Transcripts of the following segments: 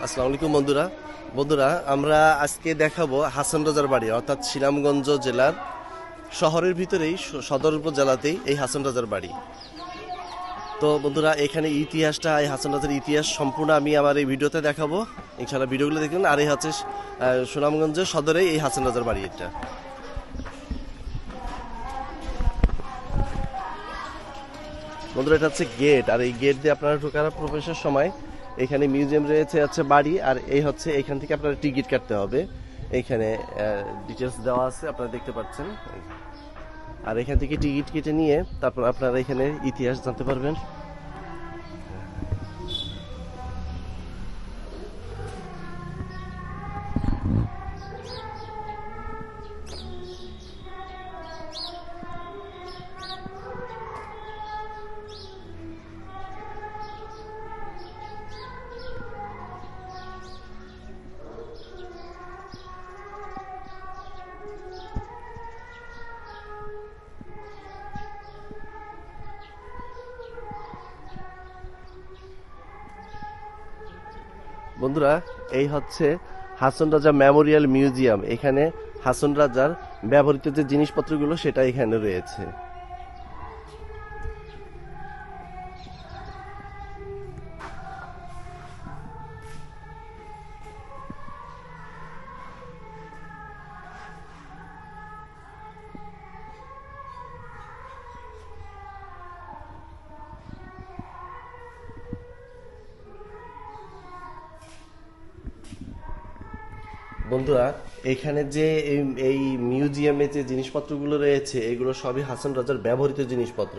আসসালামু আলাইকুম বন্ধুরা। আমরা আজকে দেখাবো হাসান রাজার বাড়ি, অর্থাৎ শিলামগঞ্জ জেলার শহরের ভিতরেই সদর উপজেলাতেই এই হাসান রাজার বাড়ি। তো বন্ধুরা, এখানে ইতিহাসটা, এই হাসান রাজার ইতিহাস সম্পূর্ণ আমি আমার এই ভিডিওতে দেখাবো। ইনশাআল্লাহ ভিডিওগুলো দেখবেন। আর এই হচ্ছে সুনামগঞ্জের সদরেই এই হাসান রাজার বাড়ি। এটা বন্ধুরা, এটা হচ্ছে গেট, আর এই গেট দিয়ে আপনারা ঢোকার প্রবেশের সময় এখানে মিউজিয়াম রয়েছে, হচ্ছে বাড়ি, আর এই হচ্ছে এখান থেকে আপনারা টিকিট কাটতে হবে। এইখানে ডিটেলস দেওয়া আছে, আপনারা দেখতে পাচ্ছেন। আর এখান থেকে টিকিট কেটে নিয়ে তারপর আপনারা এখানে ইতিহাস জানতে পারবেন। বন্ধুরা, এই হচ্ছে হাসন রাজা মেমোরিয়াল মিউজিয়াম। এখানে হাসন রাজার ব্যবহৃত যে জিনিসপত্রগুলো সেটা এখানে রয়েছে। বন্ধুরা, এখানে যে এই মিউজিয়ামে যে জিনিসপত্রগুলো রয়েছে এগুলো সবই হাসান রাজার ব্যবহৃত জিনিসপত্র।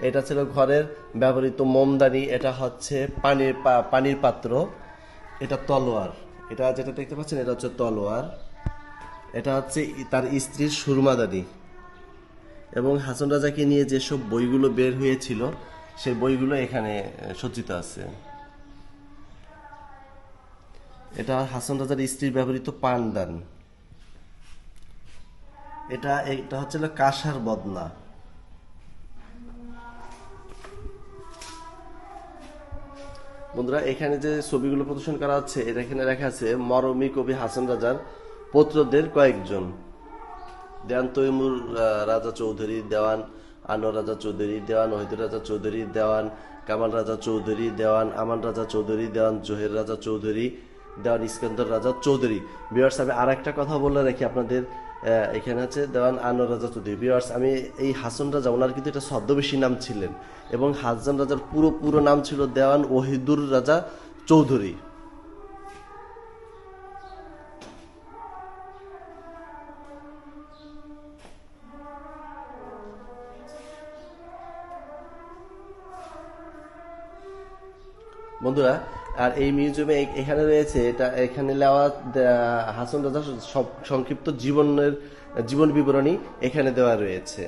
এটা ছিল ঘরের ব্যবহৃত মোমদানি, এটা হচ্ছে পানির পাত্র, এটা তলোয়ার, এটা যেটা দেখতে পাচ্ছেন এটা হচ্ছে তলোয়ার, এটা হচ্ছে তার স্ত্রীর সুরমাদানি। এবং হাসান রাজাকে নিয়ে যেসব বইগুলো বের হয়েছিল সেই বইগুলো এখানে সজ্জিত আছে। এটা হাসান রাজার স্ত্রীর ব্যবহৃত পানদান। এটা হচ্ছে কাঁসার বদনা। বন্ধুরা, এখানে যে ছবিগুলো প্রদর্শন করা হচ্ছে এটা এখানে লেখা আছে মরমী কবি হাসান রাজার পুত্রদের কয়েকজন: দেওয়ান তৈমুর রাজা চৌধুরী, দেওয়ান আনোয়ার রাজা চৌধুরী, দেওয়ান ওহিদুর রাজা চৌধুরী, দেওয়ান কামাল রাজা চৌধুরী, দেওয়ান আমান রাজা চৌধুরী, দেওয়ান জোহের রাজা চৌধুরী, দেওয়ান ইস্কান্দর রাজা চৌধুরী। ভিউয়ার্স, আমি আর একটা কথা বলে রাখি আপনাদের, এখানে আছে দেওয়ান আনোয়ার রাজা চৌধুরী। ভিউয়ার্স, আমি এই হাসান রাজা, ওনার কিন্তু এটা ছদ্মবেশী নাম ছিলেন, এবং হাসান রাজার পুরো নাম ছিল দেওয়ান ওহিদুর রাজা চৌধুরী। বন্ধুরা, আর এই মিউজিয়ামে এখানে রয়েছে, এখানে লেওয়া হাসান রাজার সংক্ষিপ্ত জীবন বিবরণী এখানে দেওয়া রয়েছে।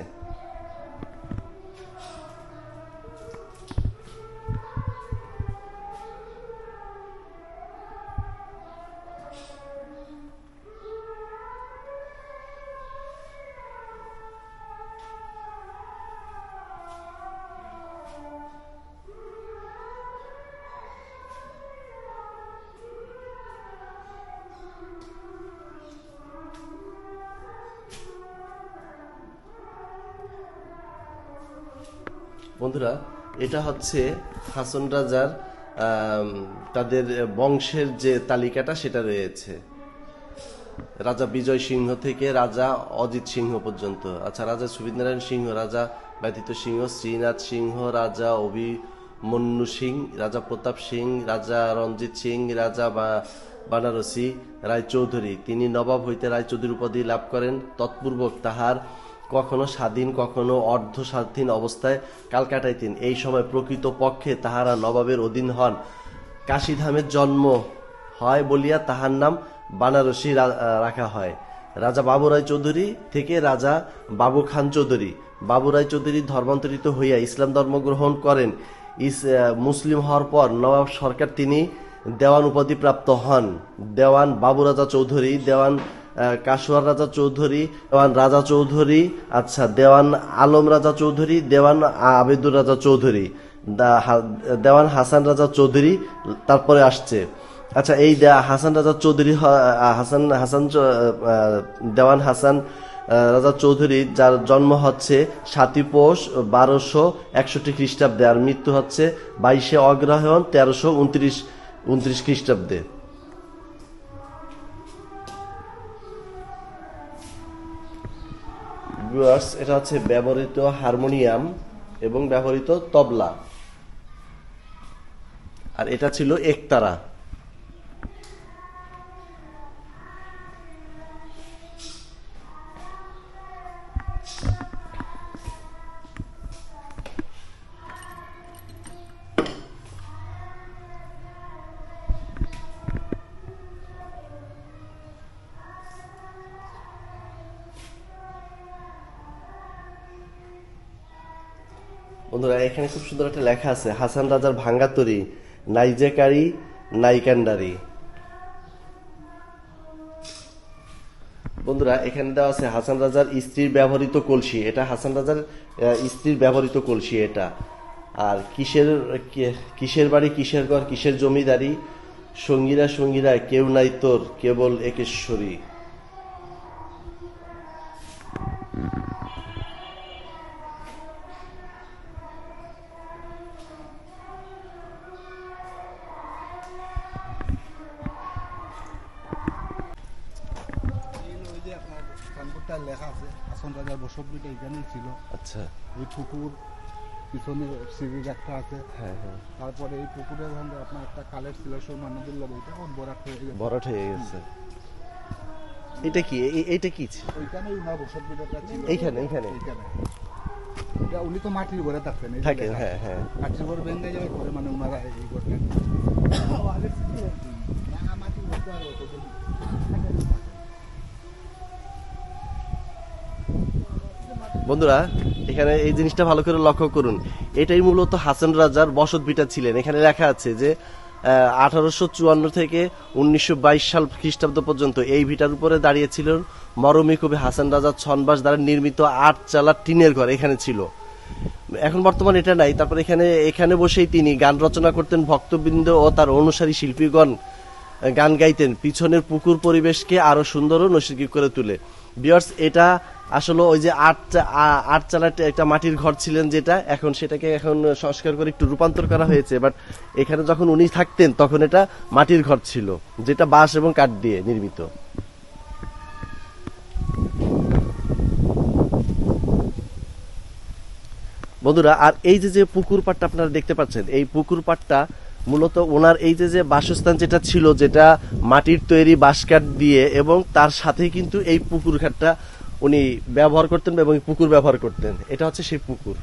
বন্ধুরা, এটা হচ্ছে হাসন রাজার তাদের বংশের যে তালিকাটা সেটা রয়েছে, রাজা বিজয় সিংহ থেকে রাজা অজিত সিংহ পর্যন্ত। আচ্ছা, রাজা সুবিন্দ্রনারায়ণ সিংহ, রাজা ব্যতীত সিংহ, শ্রীনাথ সিংহ, রাজা অভিমন্যু সিং, রাজা প্রতাপ সিং, রাজা রঞ্জিত সিং, রাজা বানারসি রায়চৌধুরী। তিনি নবাব হইতে রায়চৌধুরী উপাধি লাভ করেন। তৎপূর্বক তাহার কখনো স্বাধীন কখনো অর্ধ স্বাধীন অবস্থায় কাল কাটাইতেন। এই সময় প্রকৃত পক্ষে তাহারা নবাবের অধীন হন। কাশীধামের জন্ম হয় বলিয়া তাহার নাম বানারসি রাখা হয়। রাজা বাবু রায় চৌধুরী থেকে রাজা বাবু খান চৌধুরী। বাবু রায় চৌধুরী ধর্মান্তরিত হইয়া ইসলাম ধর্ম গ্রহণ করেন। মুসলিম হওয়ার পর নবাব সরকার তিনি দেওয়ান উপাধি প্রাপ্ত হন। দেওয়ান বাবু রাজা চৌধুরী, দেওয়ান কাশোয়ার রাজা চৌধুরী, দেওয়ান রাজা চৌধুরী, আচ্ছা দেওয়ান আলম রাজা চৌধুরী, দেওয়ান আবেদুর রাজা চৌধুরী, দেওয়ান হাসান রাজা চৌধুরী তারপরে আসছে। আচ্ছা, এই হাসান রাজা চৌধুরী হাসান হাসান দেওয়ান হাসান রাজা চৌধুরী, যার জন্ম হচ্ছে 7ই পৌষ 1261 খ্রিস্টাব্দে, আর মৃত্যু হচ্ছে 22শে অগ্রহায়ণ 1329 খ্রিস্টাব্দে। ভিউয়ার্স, এটা হচ্ছে ব্যবহৃত হারমোনিয়াম এবং ব্যবহৃত তবলা, আর এটা ছিল একতারা। বন্ধুরা, এখানে খুব সুন্দর একটা লেখা আছে, হাসান রাজার ভাঙ্গাতরি নাইজেকারি নাইকান্ডারি। বন্ধুরা, এখানে দেওয়া আছে হাসান রাজার স্ত্রীর ব্যবহৃত কলসি, এটা হাসান রাজার স্ত্রীর ব্যবহৃত কলসি এটা। আর কিসের বাড়ি, কিসের ঘর, কিসের জমিদারি, সঙ্গীরা সঙ্গীরা কেউ নাই তোর, কেবল একেশ্বরী। লেখা আছে হাসান রাজার বসতভিটা এখানেই ছিল। আচ্ছা, এই পুকুর পিছনে সিঁড়ি একটা আছে। হ্যাঁ হ্যাঁ, তারপরে এই পুকুরের সঙ্গে আপনার একটা কালের ছিল সুরমা নদীর লগে, এটা এখন ভরাট হয়ে গেছে। ভরাট হয়ে গেছে। এটা কি, এইটা কি ছিল? ওইখানেই উনার বসতভিটা ছিল। এইখানে এইখানে এইখানে এটা উনি তো মাটির ঘরে থাকতেন, এই যে থাকেন, লেখা। হ্যাঁ হ্যাঁ। মাটির ঘর ভেঙে যাওয়ার পরে মানে ওনারা এই করলেন। মাটির ঘর তো আর হতো না। বন্ধুরা, এখানে এই জিনিসটা ভালো করে লক্ষ্য করুন, এটাই মূলত হাসান রাজার বসত ভিটা ছিলেন। এখানে লেখা আছে যে 1854 থেকে 1922 সাল খ্রিস্টাব্দ পর্যন্ত এই ভিটার উপরে দাঁড়িয়েছিলেন মরমী কবি হাসান রাজার ছনবাস দ্বারা নির্মিত 8 চালা টিনের ঘর এখানে ছিল। এখন বর্তমানে এটা নাই। তারপর এখানে বসেই তিনি গান রচনা করতেন, ভক্তবৃন্দ ও তার অনুসারী শিল্পীগণ গান গাইতেন, পিছনের পুকুর পরিবেশকে আরো সুন্দর ও নৈসর্গিক করে তুলে। ভিউয়ার্স, এটা আসলে ওই যে আট চালার একটা মাটির ঘর ছিলেন, যেটা এখন সেটাকে এখন সংস্কার করে একটু রূপান্তর করা হয়েছে। বাট এখানে যখন উনি থাকতেন তখন এটা মাটির ঘর ছিল, যেটা বাঁশ এবং কাঠ দিয়ে নির্মিত। বন্ধুরা, আর এই যে পুকুর পাড়টা আপনারা দেখতে পাচ্ছেন, এই পুকুর পাড়টা মূলত ওনার এই যে বাসস্থান যেটা ছিল, যেটা মাটির তৈরি বাঁশকাঠ দিয়ে, এবং তার সাথে কিন্তু এই পুকুর ঘাটটা উনি ব্যবহার করতেন এবং পুকুর ব্যবহার করতেন। এটা হচ্ছে সেই পুকুর।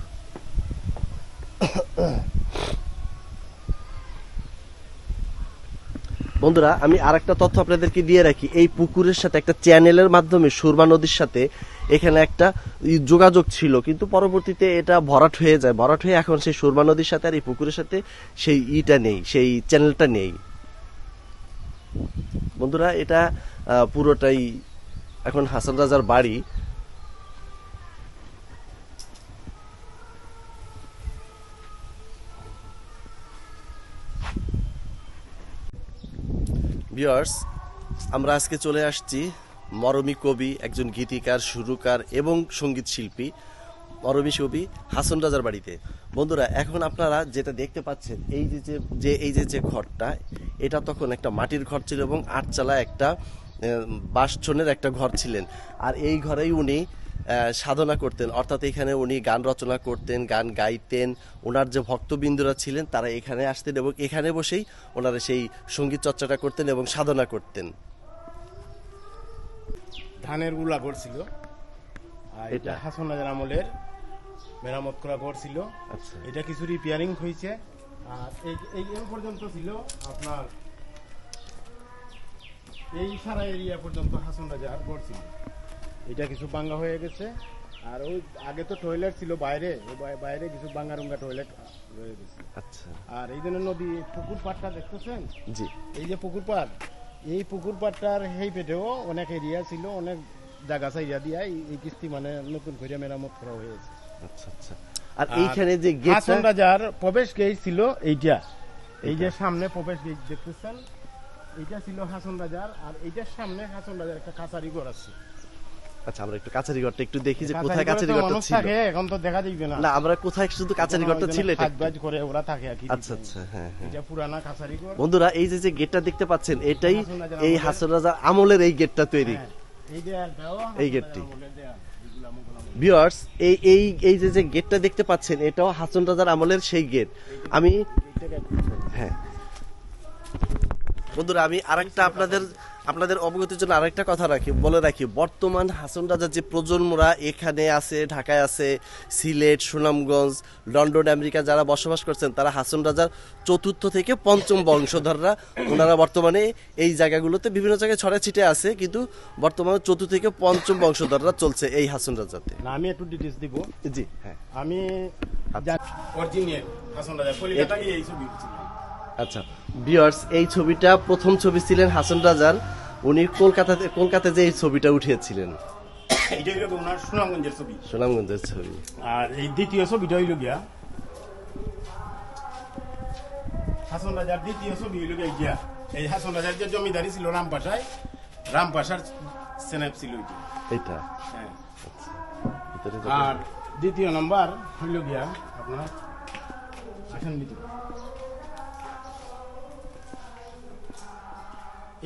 বন্ধুরা, আমি আরেকটা তথ্য আপনাদেরকে দিয়ে রাখি, এই পুকুরের সাথে একটা চ্যানেলের মাধ্যমে সুরমা নদীর সাথে এখানে একটা যোগাযোগ ছিল, কিন্তু পরবর্তীতে এটা ভরাট হয়ে যায়। ভরাট হয়ে এখন সেই সুরমা নদীর সাথে আর এই পুকুরের সাথে সেই নেই, সেই চ্যানেলটা নেই। বন্ধুরা, এটা পুরোটাই এখন হাসান রাজার বাড়ি। ভিউয়ার্স, আমরা আজকে চলে আসছি মরমী কবি, একজন গীতিকার, সুরকার এবং সঙ্গীত শিল্পী মরমী কবি হাসান রাজার বাড়িতে। বন্ধুরা, এখন আপনারা যেটা দেখতে পাচ্ছেন, এই যে ঘরটা, এটা তখন একটা মাটির ঘর ছিল এবং 8 চালা একটা বাঁশছনের একটা ঘর ছিলেন। আর এই ঘরেই উনি সাধনা করতেন, অর্থাৎ এখানে উনি গান রচনা করতেন, গান গাইতেন। ওনার যে ভক্তবৃন্দরা ছিলেন তারা এখানে আসতেন এবং এখানে বসেই ওনারা সেই সঙ্গীত চর্চাটা করতেন এবং সাধনা করতেন। ধানের গুলা করছিল, আর এটা হাসান রাজার আমলের মেরামত করা ঘর ছিল। আচ্ছা, এটা কিছু রিপেয়ারিং হয়েছে। আর এই পর্যন্ত ছিল আপনার, এই সারা এরিয়া পর্যন্ত হাসান রাজার ঘর ছিল। এটা কিছু ভাঙ্গা হয়ে গেছে। আর ওই আগে তো টয়লেট ছিল বাইরে, বাইরে কিছু ভাঙ্গা রুঙ্গা টয়লেট রয়ে গেছে। আচ্ছা। আর এই জন্য নদী পুকুর পাড়টা দেখতেছেন, জি, এই যে পুকুর পাড়, এই পুকুর পাড়টার এই পেটেও অনেক এরিয়া ছিল, অনেক জায়গা সাইডা দিয়া এই কিস্তি মানে নতুন করে মেরামত করা হয়েছে। আচ্ছা আচ্ছা। আর এইখানে যে হাসান রাজার প্রবেশ গেট ছিল এইটা, এই যে সামনে প্রবেশ গেট দেখতেছেন, এইটা ছিল হাসন রাজার, আর এইটার সামনে হাসন রাজার একটা কাছারি ঘর আছে। আচ্ছা, আমরা একটু কাছারি ঘরটা একটু দেখি যে কাছারি কোথায় ঘরে কাছারি তো ঘরটা মানুষ ছিল। থাকে, এখন তো দেখা যাবে না। না, আমরা কোথায় শুধু কাছারি ঘরটা ছিল এটা কাজ করে ওরা থাকে আর কি। আচ্ছা আচ্ছা, হ্যাঁ হ্যাঁ। এটা পুরানা কাছারি ঘর। বন্ধুরা, এই যে যে গেটটা দেখতে পাচ্ছেন এটাই হাসন রাজার এই আমলের- হাসন রাজার আমলের এই গেটটা তৈরি। হ্যাঁ, এই দেয়ালটাও এই হাসন গেটটি। রাজার আমলের দেয়াল, এগুলা মুঘল আমলের। ভিউয়ার্স, এই এই এই যে যে গেটটা দেখতে পাচ্ছেন এটাও হাসন রাজার আমলের সেই গেট। আমি এইটাকে হ্যাঁ বন্ধুরা, আমি আরেকটা আপনাদের অবগতির জন্য আরেকটা কথা বলে রাখি, বর্তমান হাসন রাজার যে প্রজন্মরা এখানে আছে, ঢাকায় আছে, সিলেট, সুনামগঞ্জ, লন্ডন, আমেরিকা যারা বসবাস করছেন, তারা হাসন রাজার চতুর্থ থেকে পঞ্চম বংশধররা। ওনারা বর্তমানে এই জায়গাগুলোতে বিভিন্ন জায়গায় ছড়া ছিটে আছে, কিন্তু বর্তমানে চতুর্থ থেকে পঞ্চম বংশধররা চলছে এই হাসন রাজাতে। না, আমি একটু ডিটেইলস দিব। জি হ্যাঁ। আমি আচ্ছা। অরিজিনাল হাসন রাজা কলিকাতা গিয়ে এই ছবি ছিল। আচ্ছা ভিউয়ার্স, এই ছবিটা প্রথম ছবি ছিলেন হাসন রাজার। উনি কলকাতাতে যে এই ছবিটা উঠিয়েছিলেন, এইটা হইলো ওনার সুনামগঞ্জের ছবি। সুনামগঞ্জের ছবি। আর এই দ্বিতীয় ছবিটা হইল গিয়া হাসন রাজার দ্বিতীয় ছবি হইল গিয়া এই হাসন রাজার যে জমিদারি ছিল রামপাশার সেনাব ছিল ওইটা। এইটা হ্যাঁ। ভিতরে আর দ্বিতীয় নাম্বার হইল গিয়া আপনার আসেন ভিতরে।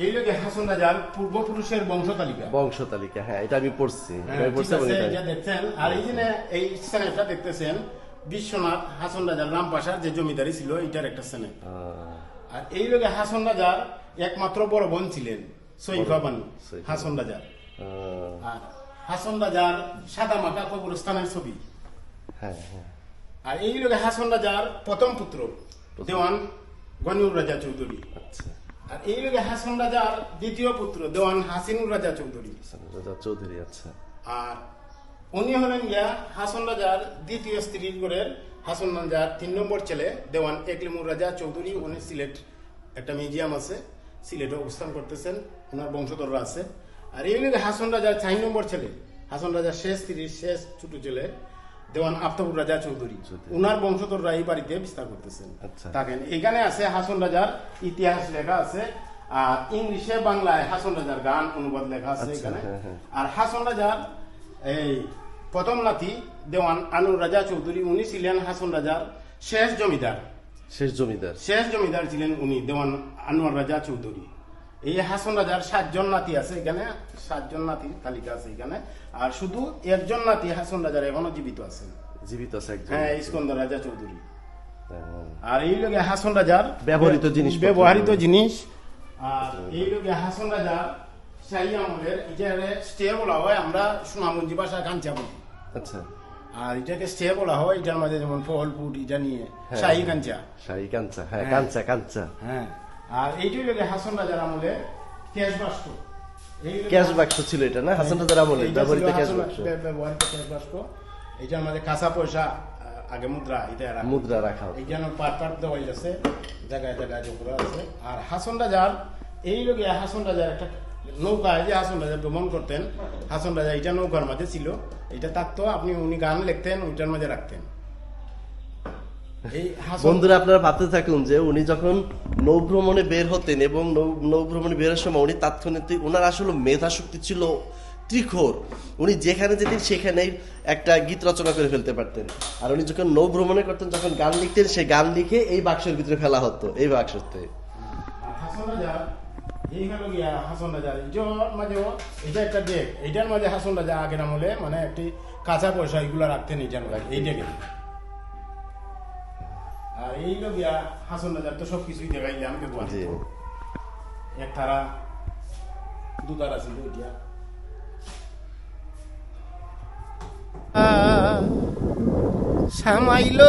এই লোকে হাসন রাজার পূর্বপুরুষের বংশ তালিকা। বংশ তালিকা, হ্যাঁ এটা আমি পড়ছি। হ্যাঁ, এটা আমি ঠিক পড়ছি এবং আছে, এটা- এটা দেখছেন। আর এই যে এই সেনেপটা দেখতেছেন, বিশ্বনাথ হাসন রাজার রামপাশার যে জমিদারি ছিল এটার একটা সেনেপ। আর এই লোকে হাসন রাজার একমাত্র বড় বোন ছিলেন সৈফা বানু সৈফা। হাসন রাজার। আহ, আর হাসন রাজার সাদা মাটা কবরস্থানের ছবি। হ্যাঁ হ্যাঁ। আর এই লোকে হাসন রাজার প্রথম পুত্র দেওয়ান গনিউর রাজা চৌধুরী। আচ্ছা, আর এই লোকে হাসন রাজার দ্বিতীয় পুত্র দেওয়ান হাসিনুর রাজা চৌধুরী। হাসন রাজা চৌধুরী। আচ্ছা, আর উনি হলেন গিয়া হাসন রাজার দ্বিতীয় স্ত্রীর ঘরের হাসন রাজার 3 নম্বর ছেলে দেওয়ান একলিমুর রাজা চৌধুরী। উনি সিলেট একটা মিউজিয়াম আছে, সিলেটে অবস্থান করতেছেন, ওনার বংশধররা আছে। আর এই হলেন হাসন রাজার 4 নম্বর ছেলে, হাসন রাজার শেষ স্ত্রীর শেষ ছোট ছেলে দেওয়ান আফতাবুর রাজা চৌধুরী। উনার বংশধররা এই বাড়িতে বিস্তার করতেছেন। আচ্ছা। থাকেন এখানে আছে হাসন রাজার ইতিহাস লেখা আছে, আর ইংলিশে বাংলায় হাসন রাজার গান অনুবাদ লেখা আছে আচ্ছা, এখানে। হ্যাঁ, হ্যাঁ। আর হাসন রাজার এই প্রথম নাতি দেওয়ান আনুর রাজা চৌধুরী, উনি ছিলেন হাসন রাজার শেষ জমিদার। শেষ জমিদার। শেষ জমিদার ছিলেন উনি, দেওয়ান আনোয়ার রাজা চৌধুরী। এই হাসন রাজার 7 জন নাতি আছে এখানে, 7 জন নাতির তালিকা আছে এখানে। আর শুধু একজন নাতি হাসন রাজার এখনো জীবিত আছেন, জীবিত আছে একজন। হ্যাঁ, ইস্কন্দর রাজা চৌধুরী। হ্যাঁ। আর এই লোকে হাসন রাজার ব্যবহৃত জিনিস। আর এই লোকে হাসন রাজার শাহী আমলের এটাকে স্টে বলা হয়, আমরা সুনামগঞ্জি ভাষায় কাঞ্চা বলি। আচ্ছা, আর এটাকে স্টে বলা হয়, এটার মাঝে যেমন ফল ফুট এটা নিয়ে হ্যাঁ। শাহী কাঞ্চা। শাহী কাঞ্চা, হ্যাঁ হ্যাঁ। কাঞ্চা কাঞ্চা। হ্যাঁ। আর এইটাই লোকে হাসন রাজার আমলে ক্যাশ বাস্ক। ক্যাশ বাক্স ছিল এটা না হাসন রাজার আমলে ব্যবহৃত ক্যাশ বাক্স। ব্যবহৃত ক্যাশ বাস্ক। এটার মাঝে কাঁচা পয়সা, আগে মুদ্রা, এটা রাখা। মুদ্রা রাখা হতো। এই যেন পাট দেওয়া আছে, জায়গায় জায়গায় যেগুলো আছে। আর হাসন রাজার এই লোকে হাসন রাজার একটা নৌকায় যে হাসন রাজা ভ্রমণ করতেন, হাসন রাজা এটা নৌকার মাঝে ছিল, এটা থাকতো, আপনি উনি গান লিখতেন ওইটার মাঝে রাখতেন। এই হাসন বন্ধুরা, আপনারা ভাবতে থাকুন যে উনি যখন নৌভ্রমণে বের হতেন এবং নৌভ্রমণে বেরোর সময় উনি তাৎক্ষণিক, ওনার আসলে মেধা শক্তি ছিল ত্রিখর। উনি যেখানে যেতেন সেখানেই একটা গীত রচনা করে ফেলতে পারতেন। আর উনি যখন নৌভ্রমণে করতেন, যখন গান লিখতেন, সেই গান লিখে এই বাক্সের ভিতরে ফেলা হতো, এই বাক্সতে। আর হাসন রাজা এই হলো গিয়া হাসন রাজার এটার মাঝেও এটা একটা ডেক, এইটার মাঝে হাসন রাজা আগের আমলে মানে একটি কাঁচা পয়সা এগুলা রাখতেন এইটার মাঝে, এই ডেকে। আর এই হলো গিয়া হাসন রাজার তো সবকিছুই দেখাইলাম ব্যবহার। জি। এক তারা দু তারা ছিল ওইটা। সামাইল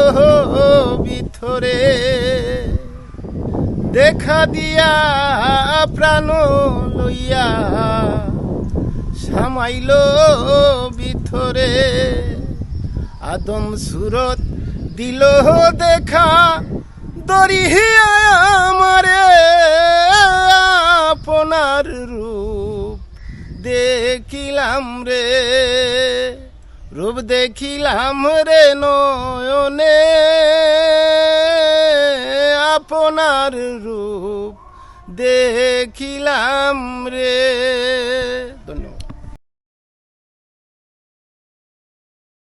ভিতরে দেখা দিয়া প্রাণ লইয়া, সামাইল ভিতরে আদম সুরত দিল দেখা, দরিয়া আমারে আপনার রূপ দেখিলাম রে, রূপ দেখিলাম রে নয়নে, আপনার রূপ দেখিলাম রে।